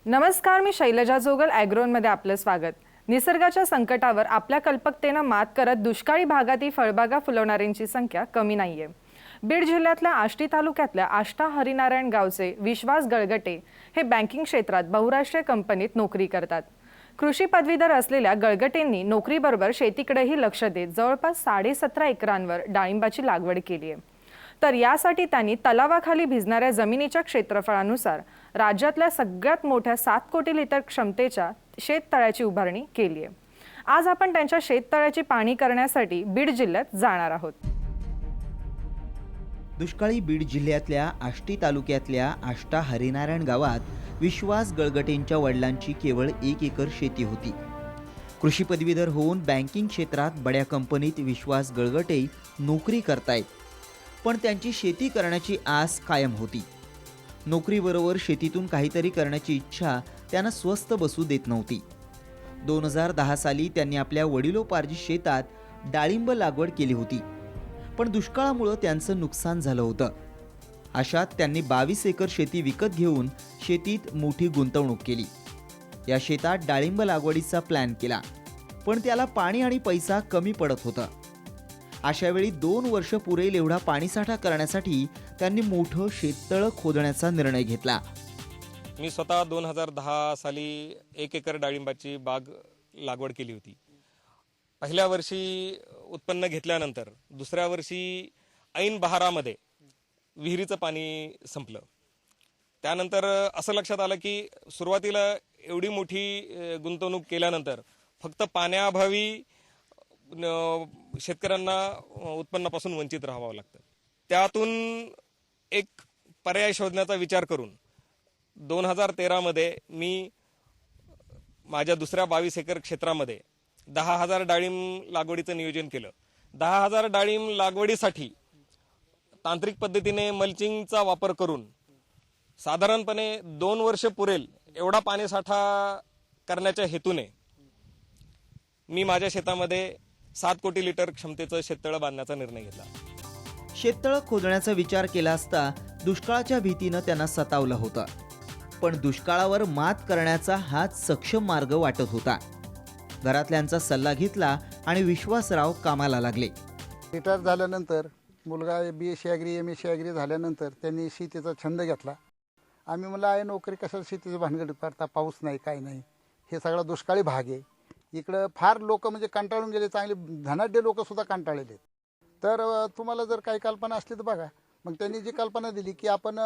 नमस्कार, मी शैलजा जोगल ॲग्रोनमध्ये आपलं स्वागत। निसर्गाच्या संकटावर आपल्या कल्पकतेने मात करत दुष्काळी भागातील फळबागा फुलवणाऱ्यांची संख्या कमी नाहीये। बीड जिल्ह्यातल्या आष्टी तालुक्यातल्या आष्टा हरिनारायण गावचे विश्वास गळगटे हे बँकिंग क्षेत्रात बहुराष्ट्रीय कंपनीत नोकरी करतात। कृषी पदवीधर असलेल्या गळगटेंनी नोकरीबरोबर शेतीकडेही लक्ष देत जवळपास 17.5 एकरांवर डाळिंबाची लागवड केली आहे। तर यासाठी त्यांनी तलावाखाली भिजणाऱ्या जमिनीच्या क्षेत्रफळानुसार राज्यातल्या सगळ्यात मोठ्या 7 कोटी लिटर क्षमतेच्या शेततळ्याची उभारणी केली आहे। आज आपण त्यांच्या शेततळ्याची पाहणी करण्यासाठी बीड जिल्ह्यात जाणार आहोत। दुष्काळी बीड जिल्ह्यातल्या आष्टी तालुक्यातल्या आष्टा हरिनारायण गावात विश्वास गळगटेंच्या वडिलांची केवळ 1 एकर शेती होती। कृषी पदवीधर होऊन बँकिंग क्षेत्रात बड्या कंपनीत विश्वास गळगटे नोकरी करतायत, पण त्यांची शेती करण्याची आस कायम होती। नोकरीबरोबर शेतीतून काहीतरी करण्याची इच्छा त्यांना स्वस्थ बसू देत नव्हती। 2010 साली त्यांनी आपल्या वडिलोपार्जित शेतात डाळिंब लागवड केली होती, पण दुष्काळामुळे त्यांचं नुकसान झालं होतं। अशात त्यांनी 22 एकर शेती विकत घेऊन शेतीत मोठी गुंतवणूक केली। या शेतात डाळिंब लागवडीचा प्लॅन केला, पण त्याला पाणी आणि पैसा कमी पडत होता। अशा वेळी 2 वर्ष पुरेल एवढा पाणीसाठा करण्यासाठी त्यांनी मोठं शेततळं खोदण्याचा निर्णय घेतला। मी स्वतः 2010 साली 1 एकर डाळिंबाची बाग लागवड केली होती। पहिल्या वर्षी उत्पन्न घेतल्यानंतर दुसऱ्या वर्षी ऐन बहारामध्ये विहिरीचं पाणी संपलं। त्यानंतर असं लक्षात आलं की सुरुवातीला एवढी मोठी गुंतवणूक केल्यानंतर फक्त पाण्याअभावी शेतकऱ्यांना उत्पन्नापासून वंचित राहावं लागतं। त्यातून एक पर्याय शोधण्याचा विचार करून 2013 मध्ये मी माझ्या दुसऱ्या 22 एकर क्षेत्रामध्ये 10,000 डाळिंब लागवडीचं नियोजन केलं। 10,000 डाळिंब लागवडीसाठी तांत्रिक पद्धतीने मल्चिंगचा वापर करून साधारणपणे 2 वर्ष पुरेल एवढा पाणीसाठा करण्याच्या हेतूने मी माझ्या शेतामध्ये 7 कोटी लिटर क्षमतेचं शेततळं बांधण्याचा निर्णय घेतला। शेततळं खोदण्याचा विचार केला असता दुष्काळाच्या भीतीनं त्यांना सतावलं होतं, पण दुष्काळावर मात करण्याचा हाच सक्षम मार्ग वाटत होता। घरातल्यांचा सल्ला घेतला आणि विश्वासराव कामाला लागले। रिटायर झाल्यानंतर मुलगा BSc ॲग्री MSc ॲग्री झाल्यानंतर त्यांनी शेतीचा छंद घेतला। आम्ही म्हणलं आहे नोकरी कशाला शेतीचं भानगड करता, पाऊस नाही काय नाही, हे सगळा दुष्काळी भाग आहे। इकडं फार लोक म्हणजे कंटाळून गेले, चांगले धनाढ्य लोकसुद्धा कंटाळलेले। तर तुम्हाला जर काही कल्पना असली तर बघा। मग त्यांनी जी कल्पना दिली की आपण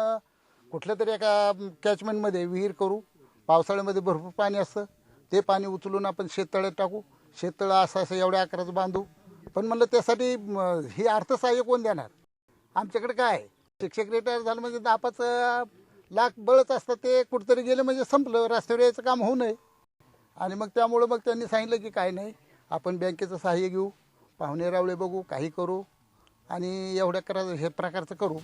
कुठल्या तरी एका कॅचमेंटमध्ये विहीर करू, पावसाळ्यामध्ये भरपूर पाणी असतं, ते पाणी उचलून आपण शेततळ्यात टाकू, शेततळं असं एवढ्या आकाराचं बांधू। पण म्हणलं त्यासाठी ही अर्थसहाय्य कोण देणार? आमच्याकडे काय आहे, शिक्षक रिटायर झालं म्हणजे 10-5 लाख बळच असतं, ते कुठेतरी गेलं म्हणजे संपलं, रस्त्यावर यायचं काम होऊ नये। आणि मग त्यामुळं मग त्यांनी सांगितलं की काय नाही, आपण बँकेचं सहाय्य घेऊ, पाहुणे रावळे बघू, काही करू आणि एवढ्या हे प्रकारचं करू।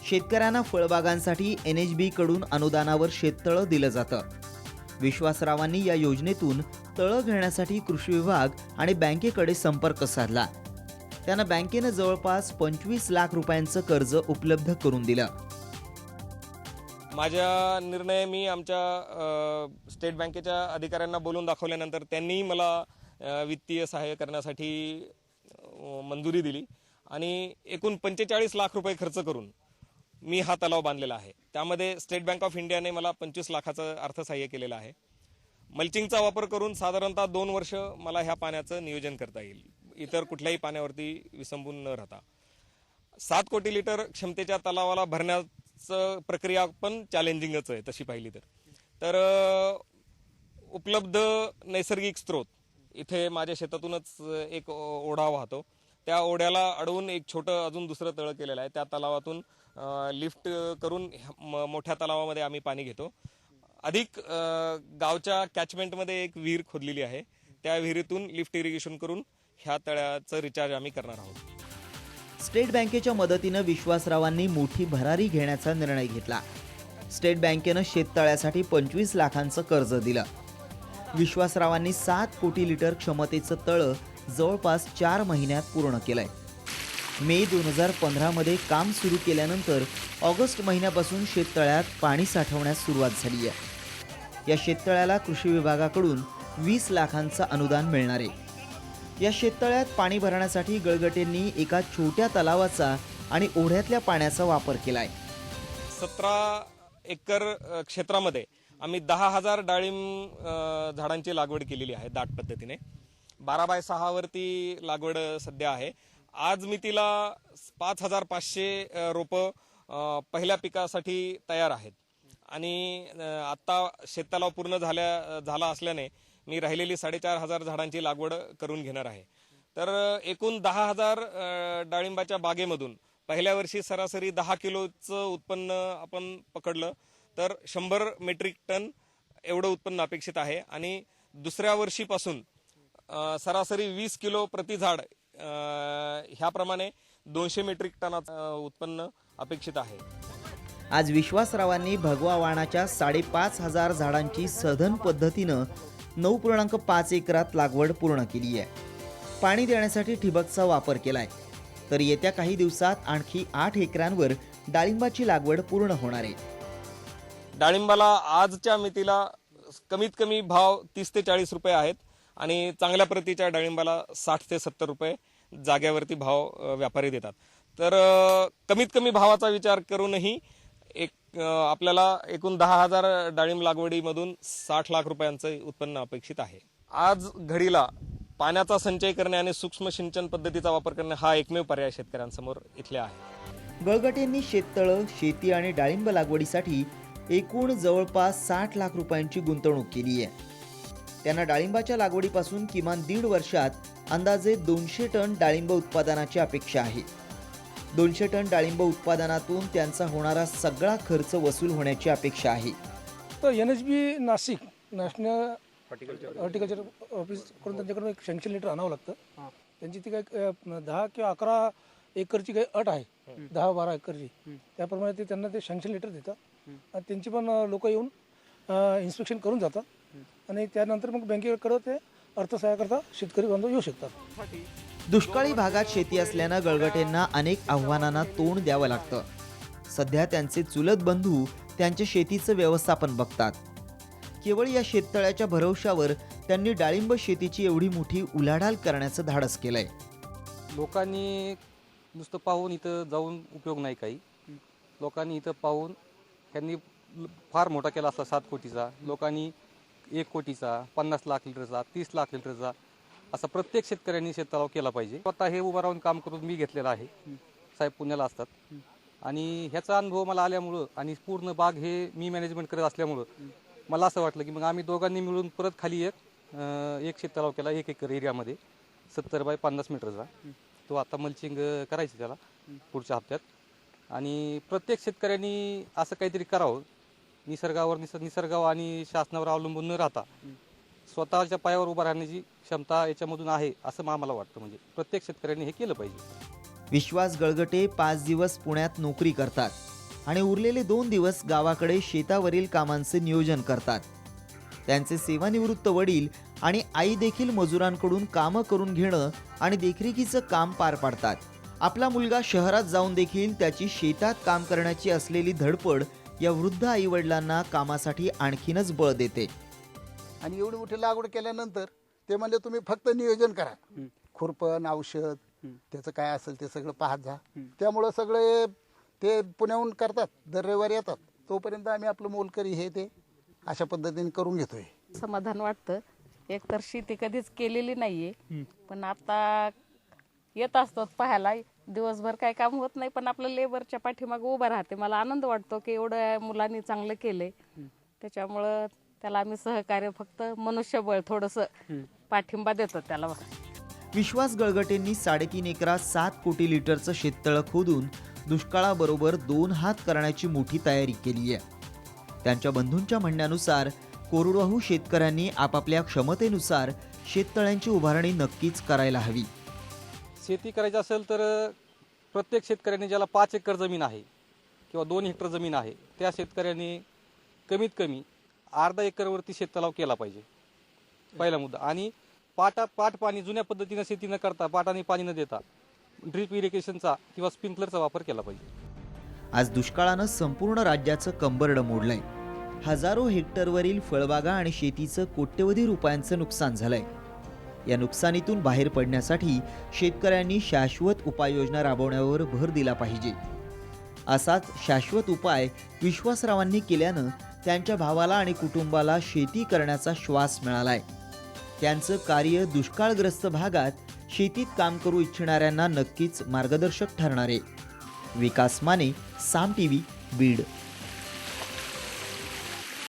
शेतकऱ्यांना फळबागांसाठी NHB कडून अनुदानावर शेततळं दिलं जातं। विश्वासरावांनी या योजनेतून तळं घेण्यासाठी कृषी विभाग आणि बँकेकडे संपर्क साधला। त्यांना बँकेनं जवळपास 25 लाख रुपयांचं कर्ज उपलब्ध करून दिलं। माझा निर्णय मी आमच्या स्टेट बँकेच्या अधिकाऱ्यांना बोलून दाखवल्यानंतर त्यांनी मला वित्तीय सहाय्य करण्यासाठी मंजुरी दिली आणि एकूण 45 लाख रुपये खर्च करून मी हा तलाव बांधलेला आहे। त्यामध्ये स्टेट बँक ऑफ इंडियाने मला 25 लाखाचं अर्थसहाय्य केलेलं आहे। मल्चिंगचा वापर करून साधारणतः 2 वर्ष मला ह्या पाण्याचं नियोजन करता येईल, इतर कुठल्याही पाण्यावरती विसंबून न राहता। 7 कोटी लिटर क्षमतेच्या तलावाला भरण्याचं प्रक्रिया पण चॅलेंजिंगच आहे तशी पाहिली तर उपलब्ध नैसर्गिक स्रोत इथे माझ्या शेतातूनच एक ओढा वाहतो, त्या ओढ्याला अडवून एक छोटं अजून दुसरं तळं केलेलं आहे। त्या तलावातून लिफ्ट करून मोठ्या तलावामध्ये आम्ही पाणी घेतो। अधिक गावच्या कॅचमेंटमध्ये एक विहीर खोदलेली आहे, त्या विहिरीतून लिफ्ट इरिगेशन करून ह्या तळ्याचं रिचार्ज आम्ही करणार आहोत। स्टेट बँकेच्या मदतीनं विश्वासरावांनी मोठी भरारी घेण्याचा निर्णय घेतला। स्टेट बँकेनं शेततळ्यासाठी 25 लाखांचं कर्ज दिलं। विश्वासरावांनी 7 कोटी लिटर क्षमतेचं तळं जवळपास 4 महिन्यात पूर्ण केलंय। मे 2015 मध्ये काम सुरू केल्यानंतर ऑगस्ट महिन्यापासून शेततळ्यात पाणी साठवण्यास सुरुवात झाली आहे। या शेततळ्याला कृषी विभागाकडून 20 लाखांचं अनुदान मिळणार आहे। या शेततळ्यात पाणी भरण्यासाठी गळगटेंनी एका छोट्या तलावाचा आणि ओढ्यातल्या पाण्याचा वापर केलाय। 17 एकर क्षेत्रामध्ये आम्ही 10,000 डाळिंब झाडांची लागवड केलेली आहे दाट पद्धतीने। 12x6 वरती लागवड सध्या आहे। आज मी तिला 5,500 रोपं पहिल्या पिकासाठी तयार आहेत आणि आता शेततलाव पूर्ण झाला असल्याने मी राहिलेली 4,500 झाडांची लागवड करून घेणार आहे। तर एकूण 10,000 डाळिंबाच्या बागेमधून पहिल्या वर्षी सरासरी 10 किलोचं उत्पन्न आपण पकडलं तर 100 मेट्रिक टन एवढं उत्पन्न अपेक्षित आहे आणि दुसऱ्या वर्षीपासून सरासरी 20 किलो प्रति झाड ह्याप्रमाणे 200 मेट्रिक टनाचं उत्पन्न अपेक्षित आहे। आज विश्वासरावांनी भगवा वाणाच्या 5,500 झाडांची सधन पद्धतीनं 9.5 एकरात लागवड पूर्ण केली आहे। पाणी देण्यासाठी ठिबकचा वापर केलाय, तर येत्या काही दिवसात आणखी 8 एकरांवर डाळिंबाची लागवड पूर्ण होणार आहे। डाळिंबाला आजच्या मितीला कमीत कमी भाव 30 ते 40 रुपये आहेत आणि चांगल्या प्रतीच्या डाळिंबाला 60 ते 70 रुपये जाग्यावरती भाव व्यापारी देतात। तर कमीत कमी भावाचा विचार करूनही आपल्याला एकूण 10,000 डाळिंब लागवडीमधून 60 लाख रुपयांचं उत्पन्न अपेक्षित आहे। आज घडीला पाण्याचा संचय करणे आणि सूक्ष्म सिंचन पद्धतीचा वापर करणे हा एकमेव पर्याय शेतकऱ्यांसमोर इथले आहे। गळगटेंनी शेततळं, शेती आणि डाळिंब लागवडीसाठी एकूण जवळपास 60 लाख रुपयांची गुंतवणूक केली आहे। त्यांना डाळिंबाच्या लागवडीपासून किमान 1.5 वर्षात अंदाजे 200 टन डाळिंब उत्पादनाची अपेक्षा आहे। 200 टन डाळिंब उत्पादनातून त्यांचा होणारा सगळा खर्च वसूल होण्याची अपेक्षा आहे। तर NHB Nashik national horticulture office कडून त्यांच्याकडून एक सँक्शन लेटर आणावं लागतं। त्यांची ती काही 10 किंवा 11 एकरची काही अट आहे, 10-12 एकरची, त्याप्रमाणे ते त्यांना ते सँक्शन लेटर देतात आणि त्यांची पण लोक येऊन इन्स्पेक्शन करून जातात आणि त्यानंतर मग बँकेकडे ते अर्थसहाय्याकरता शेतकरी बांधव येऊ शकतात। दुष्काळी भागात शेती असल्यानं गळगटेंना अनेक आव्हानांना तोंड द्यावं लागतं। सध्या त्यांचे चुलत बंधू त्यांच्या शेतीचं व्यवस्थापन बघतात। केवळ या शेततळ्याच्या भरवशावर त्यांनी डाळिंब शेतीची एवढी मोठी उलाढाल करण्याचं धाडस केलंय। लोकांनी नुसतं पाहून इथं जाऊन उपयोग नाही, काही लोकांनी इथं पाहून त्यांनी फार मोठा केला असता 7 कोटीचा, लोकांनी 1 कोटीचा, 50 लाख लिटरचा, 30 लाख लिटरचा, असा प्रत्येक शेतकऱ्यांनी शेततलाव केला पाहिजे। आता हे उभं राहून काम करून मी घेतलेलं आहे, साहेब पुण्याला असतात आणि ह्याचा अनुभव मला आल्यामुळं आणि पूर्ण बाग हे मी मॅनेजमेंट करत असल्यामुळं मला असं वाटलं की मग आम्ही दोघांनी मिळून परत खाली एक शेततलाव केला 1 एकर एरियामध्ये 70 बाय 50 मीटरचा। तो आता मल्चिंग करायची त्याला पुढच्या हप्त्यात आणि प्रत्येक शेतकऱ्यांनी असं काहीतरी करावं, निसर्गावर आणि शासनावर अवलंबून न राहता स्वतःच्या पायावर उभा राहण्याची क्षमता याच्यामधून आहे असं आम्हाला वाटतं। म्हणजे प्रत्येक शेतकऱ्यांनी हे केलं पाहिजे। विश्वास गळगटे 5 दिवस पुण्यात नोकरी करतात आणि उरलेले 2 दिवस गावाकडे शेतावरील कामांचे नियोजन करतात। त्यांचे सेवानिवृत्त वडील आणि आई देखील मजुरांकडून कामं करून घेणं आणि देखरेखीचं काम पार पाडतात। आपला मुलगा शहरात जाऊन देखील त्याची शेतात काम करण्याची असलेली धडपड या वृद्ध आई वडिलांना कामासाठी आणखीनच बळ देते। आणि एवढी मोठी लागवड केल्यानंतर ते म्हणजे तुम्ही फक्त नियोजन करा, खुरपण, औषध, त्याचं काय असेल ते सगळं पाहत जा। त्यामुळं सगळे ते पुण्याहून करतात, दर रविवारी येतात, तोपर्यंत आम्ही आपलं मोलकरी हे ते अशा पद्धतीने करून घेतोय। समाधान वाटतं। एक तर शेती कधीच केलेली नाहीये, पण आता येत असतात पाहायला, दिवसभर काय काम होत नाही पण आपलं लेबरच्या पाठीमागे उभा राहते। मला आनंद वाटतो की एवढ्या मुलांनी चांगलं केलंय, त्याच्यामुळं त्याला आम्ही सहकार्य फक्त मनुष्यबळ थोडंसं पाठिंबा देतो त्याला। विश्वास गळगटेंनी 3.5 एकरात 7 कोटी लिटरचं शेततळं खोदून दुष्काळाबरोबर 2 हात करण्याची मोठी तयारी केली आहे। त्यांच्या बंधूंच्या म्हणण्यानुसार कोरडवाहू शेतकऱ्यांनी आपापल्या क्षमतेनुसार शेततळ्यांची उभारणी नक्कीच करायला हवी। शेती करायची असेल तर प्रत्येक शेतकऱ्यांनी ज्याला 5 एकर जमीन आहे किंवा 2 हेक्टर जमीन आहे त्या शेतकऱ्यांनी कमीत कमी अर्धा एकरवरती शेततलाव केला पाहिजे, पहिला मुद्दा। आणि पाट पाणी जुन्या पद्धतीने शेती न करता, पाटाने पाणी न देता ड्रिप इरिगेशनचा किंवा स्प्रिंकलरचा वापर केला पाहिजे। आज दुष्काळानं संपूर्ण राज्याचं कंबरडं मोडलंय। हजारो हेक्टरवरील फळबागा आणि शेतीचं कोट्यवधी रुपयांचं नुकसान झालंय. या नुकसानीतून बाहेर पडण्यासाठी शेतकऱ्यांनी शाश्वत उपाययोजना राबवण्यावर भर दिला पाहिजे. असाच शाश्वत उपाय विश्वासरावांनी केल्यानं त्यांच्या भावाला आणि कुटुंबाला शेती करण्याचा श्वास मिळालाय. त्यांचं कार्य दुष्काळग्रस्त भागात शेतीत काम करू इच्छिणाऱ्यांना नक्कीच मार्गदर्शक ठरणार आहे. विकास माने, साम टीव्ही, बीड.